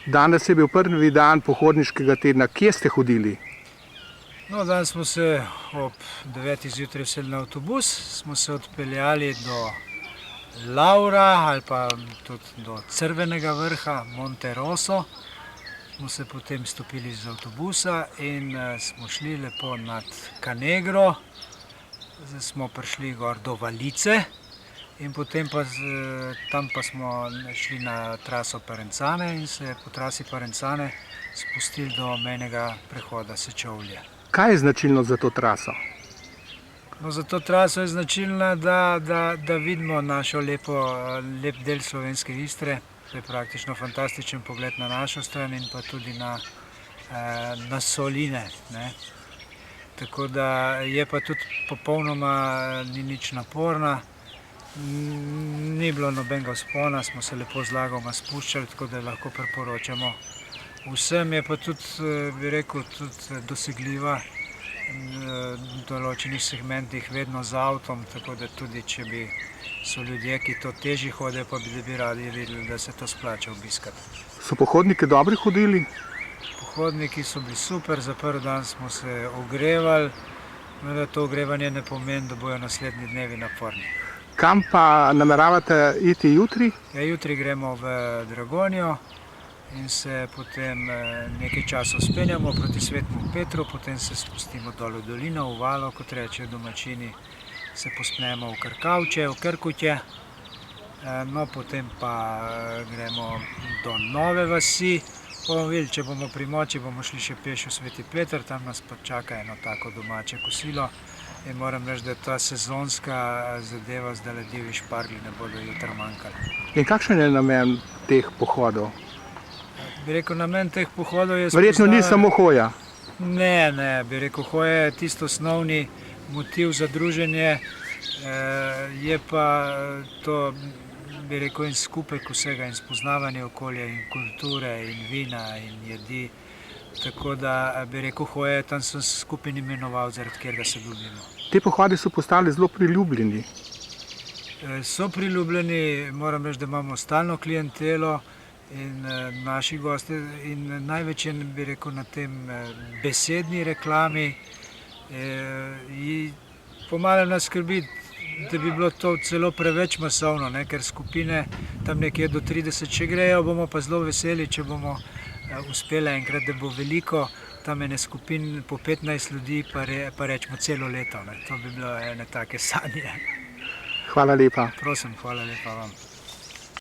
Danes je bil prvi dan pohodniškega tedna. Kje ste hodili? No, danes smo se ob 9. zjutraj vseli na avtobus, smo se odpeljali do Laura ali pa tudi do Crvenega vrha, Monte Rosso. Smo se potem stopili iz avtobusa in smo šli lepo nad Canegro. Zdaj smo prišli gor do Valice in potem pa tam pa smo šli na traso Parenzane in se po trasi Parenzane spustili do mejnega prehoda Sečovlje. Kaj je značilno za to traso? No, za to traso je značilna, da vidimo našo lep del slovenske Istre. To je praktično fantastičen pogled na našo stran in pa tudi na soline, ne. Tako da je pa tudi popolnoma ni nič naporna. Ni bilo nobenega vzpona, smo se lepo zlagoma spuščali, tako da lahko priporočamo. Vsem je pa tudi, bi rekel, tudi dosegljiva v določenih segmentih vedno z avtom, tako da tudi če so ljudje, ki to težje hodijo, pa bi radi videli, da se to splača obiskati. So pohodniki dobro hodili? Pohodniki so bili super, za prvi dan smo se ogrevali, vendar to ogrevanje ne pomeni, da bojo naslednji dnevi naporni. Kam pa nameravate iti jutri? Ja, jutri gremo v Dragonijo in se potem nekaj časa vzpenjamo proti Svetemu Petru, potem se spustimo dol v dolino, v Valo, kot rečejo domačini, se pospnemo v Krkavče, v Krkutje, no potem pa gremo do Nove vasi. Bomo videli, če bomo pri moči, bomo šli še peš v Sveti Peter, tam nas pa čaka eno tako domače kosilo. In moram reči, da ta sezonska zadeva, zdaj divji šparglji ne bodo jutri manjkali. In kakšen je namen teh pohodov? Bi rekel, namen teh pohodov je... Verjetno ni samo hoja. Ne, bi rekel, hoja je tisto osnovni motiv za druženje, je pa to, bi rekel, en skupek vsega in spoznavanje okolja in kulture in vina in jedi. Tako da, bi rekel, hoja, tam sem skupaj imenoval, zaradi katerega se ljubimo. Te pohodi so postali zelo priljubljeni. So priljubljeni, moram reči, da imamo stalno klientelo in naši gosti in največ je, bi rekel, na tem besedni reklami. Pomalo nas skrbi, da bi bilo to celo preveč masovno, ker skupine tam nekje do 30 še grejo, bomo pa zelo veseli, če bomo uspeli enkrat, da bo veliko, tam ene skupin po 15 ljudi, pa rečemo celo leto. To bi bilo ene take sanje. Hvala lepa. Prosim, hvala lepa vam.